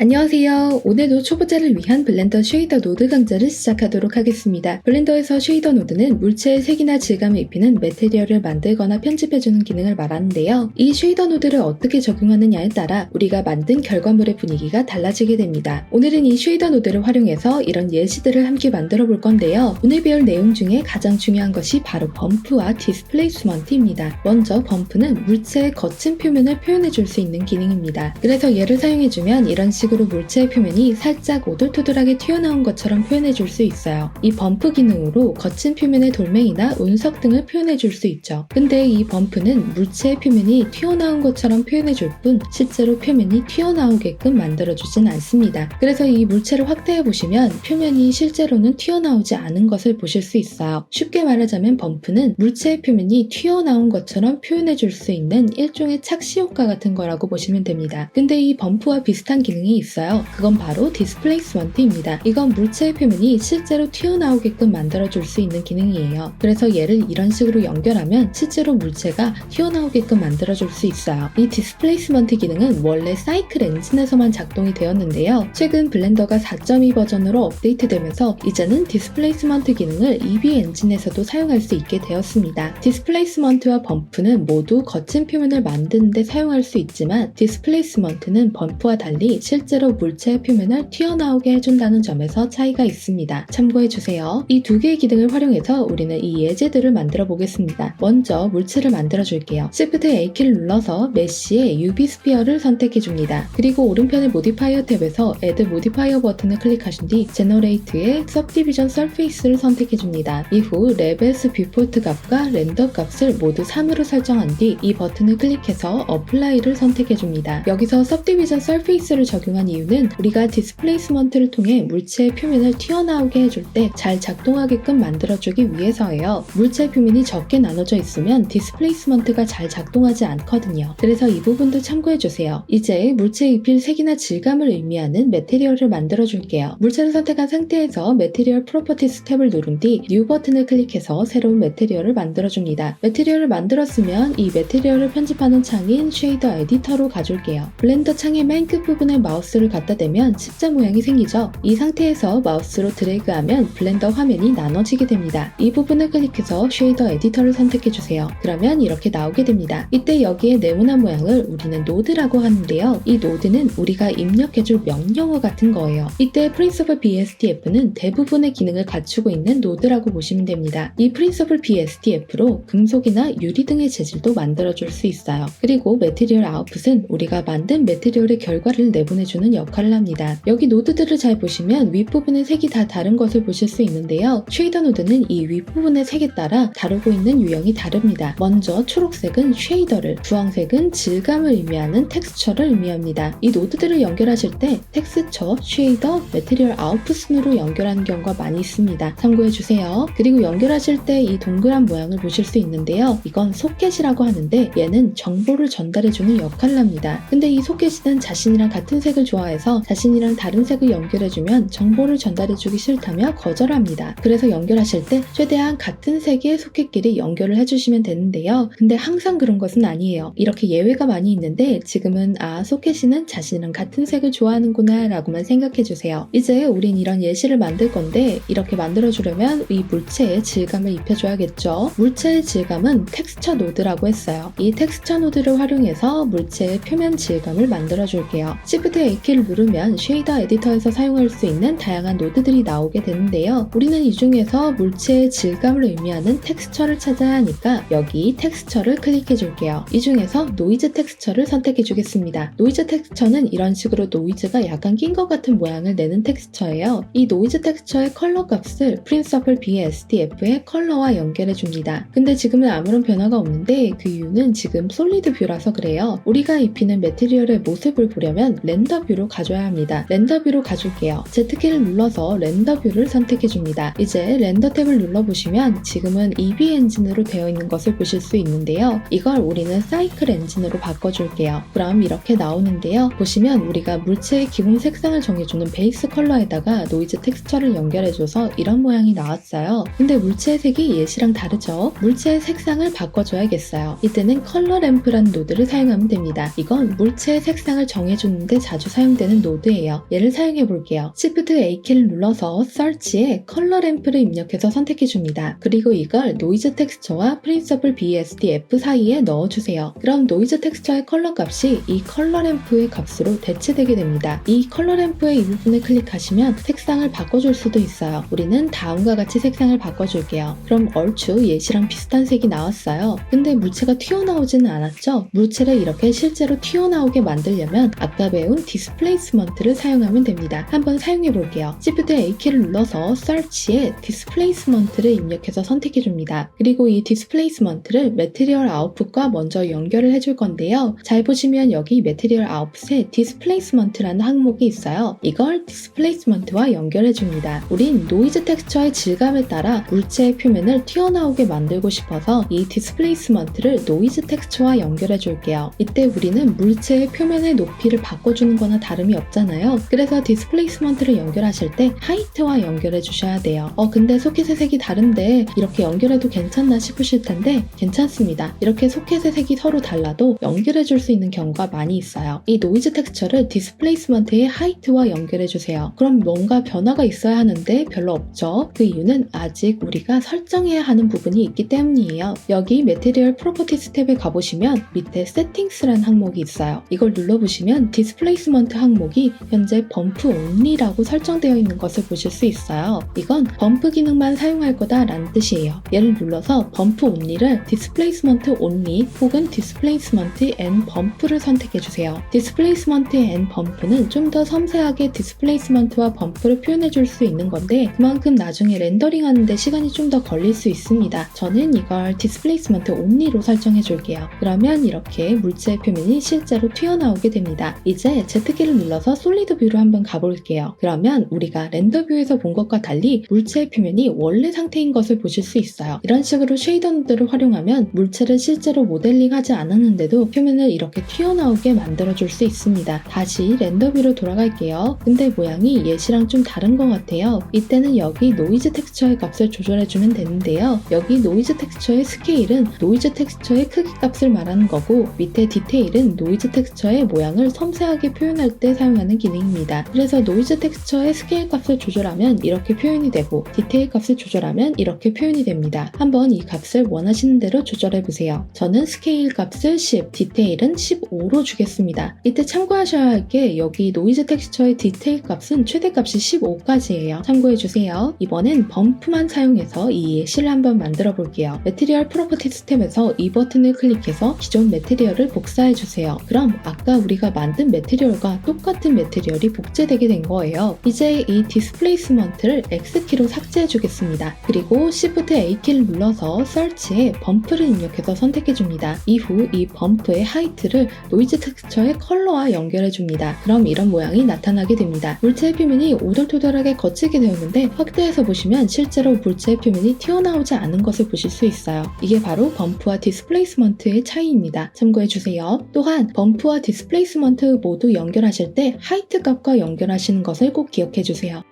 안녕하세요. 오늘도 초보자를 위한 블렌더 쉐이더 노드 강좌를 시작하도록 하겠습니다. 블렌더에서 쉐이더 노드는 물체의 색이나 질감을 입히는 매테리얼을 만들거나 편집해주는 기능을 말하는데요. 이 쉐이더 노드를 어떻게 적용하느냐에 따라 우리가 만든 결과물의 분위기가 달라지게 됩니다. 오늘은 이 쉐이더 노드를 활용해서 이런 예시들을 함께 만들어 볼 건데요. 오늘 배울 내용 중에 가장 중요한 것이 바로 범프와 디스플레이스먼트입니다. 먼저 범프는 물체의 거친 표면을 표현해 줄 수 있는 기능입니다. 그래서 얘를 사용해주면 이런 식으로 물체의 표면이 살짝 오돌토돌하게 튀어나온 것처럼 표현해 줄 수 있어요. 이 범프 기능으로 거친 표면의 돌멩이나 운석 등을 표현해 줄 수 있죠. 근데 이 범프는 물체의 표면이 튀어나온 것처럼 표현해 줄 뿐 실제로 표면이 튀어나오게끔 만들어 주진 않습니다. 그래서 이 물체를 확대해 보시면 표면이 실제로는 튀어나오지 않은 것을 보실 수 있어요. 쉽게 말하자면 범프는 물체의 표면이 튀어나온 것처럼 표현해 줄 수 있는 일종의 착시 효과 같은 거라고 보시면 됩니다. 근데 이 범프와 비슷한 기능이 있어요. 그건 바로 디스플레이스먼트입니다. 이건 물체의 표면이 실제로 튀어나오게끔 만들어줄 수 있는 기능이에요. 그래서 얘를 이런 식으로 연결하면 실제로 물체가 튀어나오게끔 만들어줄 수 있어요. 이 디스플레이스먼트 기능은 원래 사이클 엔진에서만 작동이 되었는데요. 최근 블렌더가 4.2 버전으로 업데이트되면서 이제는 디스플레이스먼트 기능을 EV 엔진에서도 사용할 수 있게 되었습니다. 디스플레이스먼트와 범프는 모두 거친 표면을 만드는 데 사용할 수 있지만 디스플레이스먼트는 범프와 달리 실제로 물체의 표면을 튀어나오게 해준다는 점에서 차이가 있습니다. 참고해주세요. 이 두 개의 기능을 활용해서 우리는 이 예제들을 만들어 보겠습니다. 먼저 물체를 만들어 줄게요. Shift A키를 눌러서 메쉬의 UV 스피어를 선택해줍니다. 그리고 오른편의 모디파이어 탭에서 Add Modifier 버튼을 클릭하신 뒤 Generate의 Subdivision Surface를 선택해줍니다. 이후 레벨스 뷰포트 값과 렌더 값을 모두 3으로 설정한 뒤 이 버튼을 클릭해서 Apply를 선택해줍니다. 여기서 Subdivision Surface를 적용한 이유는 우리가 디스플레이스먼트를 통해 물체의 표면을 튀어나오게 해줄 때 잘 작동하게끔 만들어주기 위해서예요. 물체의 표면이 적게 나눠져 있으면 디스플레이스먼트가 잘 작동하지 않거든요. 그래서 이 부분도 참고해주세요. 이제 물체에 입힐 색이나 질감을 의미하는 매테리얼을 만들어줄게요. 물체를 선택한 상태에서 매테리얼 프로퍼티스 탭을 누른 뒤 뉴 버튼을 클릭해서 새로운 매테리얼을 만들어줍니다. 매테리얼을 만들었으면 이 매테리얼을 편집하는 창인 쉐이더 에디터로 가줄게요. 블렌더 창의 맨 끝부분에 마우스를 갖다 대면 십자 모양이 생기죠. 이 상태에서 마우스로 드래그하면 블렌더 화면이 나눠지게 됩니다. 이 부분을 클릭해서 쉐이더 에디터를 선택해주세요. 그러면 이렇게 나오게 됩니다. 이때 여기에 네모난 모양을 우리는 노드라고 하는데요. 이 노드는 우리가 입력해줄 명령어 같은 거예요. 이때 Principal BSDF는 대부분의 기능을 갖추고 있는 노드라고 보시면 됩니다. 이 Principal BSDF로 금속이나 유리 등의 재질도 만들어줄 수 있어요. 그리고 매테리얼 아웃풋은 우리가 만든 매테리얼의 결과를 내보내주는 역할을 합니다. 여기 노드들을 잘 보시면 윗부분의 색이 다 다른 것을 보실 수 있는데요. 쉐이더 노드는 이 윗부분의 색에 따라 다루고 있는 유형이 다릅니다. 먼저 초록색은 쉐이더를, 주황색은 질감을 의미하는 텍스처를 의미합니다. 이 노드들을 연결하실 때 텍스처, 쉐이더, 매테리얼 아웃풋 순으로 연결하는 경우가 많이 있습니다. 참고해주세요. 그리고 연결하실 때 이 동그란 모양을 보실 수 있는데요. 이건 소켓이라고 하는데 얘는 정보를 전달해주는 역할을 합니다. 근데 이 소켓은 자신이랑 같은 색을 좋아해서 자신이랑 다른 색을 연결해주면 정보를 전달해주기 싫다며 거절합니다. 그래서 연결하실 때 최대한 같은 색의 소켓끼리 연결을 해주시면 되는데요. 근데 항상 그런 것은 아니에요. 이렇게 예외가 많이 있는데 지금은 소켓이는 자신이랑 같은 색을 좋아하는구나 라고만 생각해주세요. 이제 우린 이런 예시를 만들 건데 이렇게 만들어주려면 이 물체에 질감을 입혀줘야겠죠. 물체의 질감은 텍스처 노드라고 했어요. 이 텍스처 노드를 활용해서 물체의 표면 질감을 만들어줄게요. Shift A키를 누르면 쉐이더 에디터에서 사용할 수 있는 다양한 노드들이 나오게 되는데요. 우리는 이 중에서 물체의 질감을 의미하는 텍스처를 찾아야 하니까 여기 텍스처를 클릭해 줄게요. 이 중에서 노이즈 텍스처를 선택해 주겠습니다. 노이즈 텍스처는 이런 식으로 노이즈가 약간 낀 것 같은 모양을 내는 텍스처예요. 이 노이즈 텍스처의 컬러 값을 Principal BSDF의 컬러와 연결해 줍니다. 근데 지금은 아무런 변화가 없는데 그 이유는 지금 솔리드 뷰라서 그래요. 우리가 입히는 매테리얼의 모습을 보려면 렌더 뷰로 가져야 합니다. 렌더 뷰로 가줄게요. Z키를 눌러서 렌더 뷰를 선택해 줍니다. 이제 렌더 탭을 눌러보시면 지금은 EV 엔진으로 되어 있는 것을 보실 수 있는데요. 이걸 우리는 사이클 엔진으로 바꿔줄게요. 그럼 이렇게 나오는데요. 보시면 우리가 물체의 기본 색상을 정해주는 베이스 컬러에다가 노이즈 텍스처를 연결해줘서 이런 모양이 나왔어요. 근데 물체의 색이 예시랑 다르죠? 물체의 색상을 바꿔줘야겠어요. 이때는 컬러 램프라는 노드를 사용하면 됩니다. 이건 물체의 색상을 정해주는데 자주 사용되는 노드예요. 얘를 사용해 볼게요. Shift A키를 눌러서 Search에 컬러 램프를 입력해서 선택해 줍니다. 그리고 이걸 노이즈 텍스처와 프린서블 BSD F 사이에 넣어주세요. 그럼 노이즈 텍스처의 컬러 값이 이 컬러 램프의 값으로 대체되게 됩니다. 이 컬러 램프의 이 부분을 클릭하시면 색상을 바꿔줄 수도 있어요. 우리는 다음과 같이 색상을 바꿔줄게요. 그럼 얼추 예시랑 비슷한 색이 나왔어요. 근데 물체가 튀어나오지는 않았죠? 물체를 이렇게 실제로 튀어나오게 만들려면 아까 배운 디스플레이스먼트를 사용하면 됩니다. 한번 사용해 볼게요. Shift A키를 눌러서 Search에 디스플레이스먼트를 입력해서 선택해 줍니다. 그리고 이 디스플레이스먼트를 매트리얼 아웃풋과 먼저 연결을 해줄 건데요. 잘 보시면 여기 매트리얼 아웃풋에 디스플레이스먼트라는 항목이 있어요. 이걸 디스플레이스먼트와 연결해 줍니다. 우린 노이즈 텍스처의 질감에 따라 물체의 표면을 튀어나오게 만들고 싶어서 이 디스플레이스먼트를 노이즈 텍스처와 연결해 줄게요. 이때 우리는 물체의 표면의 높이를 바꿔주는 거나 다름이 없잖아요. 그래서 디스플레이스먼트를 연결하실 때 하이트와 연결해 주셔야 돼요. 근데 소켓의 색이 다른데 이렇게 연결해도 괜찮나 싶으실 텐데 괜찮습니다. 이렇게 소켓의 색이 서로 달라도 연결해 줄 수 있는 경우가 많이 있어요. 이 노이즈 텍스처를 디스플레이스먼트의 하이트와 연결해 주세요. 그럼 뭔가 변화가 있어야 하는데 별로 없죠. 그 이유는 아직 우리가 설정해야 하는 부분이 있기 때문이에요. 여기 매트리얼 프로퍼티스 탭에 가보시면 밑에 세팅스라는 항목이 있어요. 이걸 눌러보시면 디스플레이스먼트 항목이 현재 범프 온리라고 설정되어 있는 것을 보실 수 있어요. 이건 범프 기능만 사용할 거다라는 뜻이에요. 얘를 눌러서 범프 온리를 디스플레이스먼트 온리 혹은 디스플레이스먼트 앤 범프를 선택해주세요. 디스플레이스먼트 앤 범프는 좀 더 섬세하게 디스플레이스먼트와 범프를 표현해줄 수 있는 건데 그만큼 나중에 렌더링 하는데 시간이 좀 더 걸릴 수 있습니다. 저는 이걸 디스플레이스먼트 온리로 설정해줄게요. 그러면 이렇게 물체의 표면이 실제로 튀어나오게 됩니다. 이제 Z키를 눌러서 솔리드 뷰로 한번 가볼게요. 그러면 우리가 렌더 뷰에서 본 것과 달리 물체의 표면이 원래 상태인 것을 보실 수 있어요. 이런 식으로 쉐이더 노드를 활용하면 물체를 실제로 모델링하지 않았는데도 표면을 이렇게 튀어나오게 만들어줄 수 있습니다. 다시 렌더 뷰로 돌아갈게요. 근데 모양이 예시랑 좀 다른 것 같아요. 이때는 여기 노이즈 텍스처의 값을 조절해주면 되는데요. 여기 노이즈 텍스처의 스케일은 노이즈 텍스처의 크기 값을 말하는 거고 밑에 디테일은 노이즈 텍스처의 모양을 섬세하게 표현할 때 사용하는 기능입니다. 그래서 노이즈 텍스처의 스케일 값을 조절하면 이렇게 표현이 되고 디테일 값을 조절하면 이렇게 표현이 됩니다. 한번 이 값을 원하시는 대로 조절해보세요. 저는 스케일 값을 10, 디테일은 15로 주겠습니다. 이때 참고하셔야 할 게 여기 노이즈 텍스처의 디테일 값은 최대값이 15까지예요. 참고해주세요. 이번엔 범프만 사용해서 이 예시를 한번 만들어 볼게요. 매트리얼 프로퍼티스 탭에서 이 버튼을 클릭해서 기존 매트리얼을 복사해주세요. 그럼 아까 우리가 만든 매트리얼과 똑같은 매트리얼이 복제되게 된 거예요. 이제 이 디스플레이스먼트를 X키로 삭제해주겠습니다. 그리고 Shift A키를 눌러서 Search에 범프를 입력해서 선택해줍니다. 이후 이 범프의 하이트를 노이즈 텍스처의 컬러와 연결해줍니다. 그럼 이런 모양이 나타나게 됩니다. 물체의 표면이 오돌토돌하게 거치게 되었는데 확대해서 보시면 실제로 물체의 표면이 튀어나오지 않은 것을 보실 수 있어요. 이게 바로 범프와 디스플레이스먼트의 차이입니다. 참고해주세요. 또한 범프와 디스플레이스먼트 모두 연결하실 때 하이트 값과 연결하시는 것을 꼭 기억해주세요.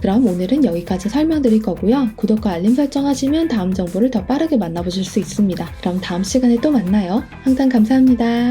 그럼 오늘은 여기까지 설명드릴 거고요. 구독과 알림 설정하시면 다음 정보를 더 빠르게 만나보실 수 있습니다. 그럼 다음 시간에 또 만나요. 항상 감사합니다.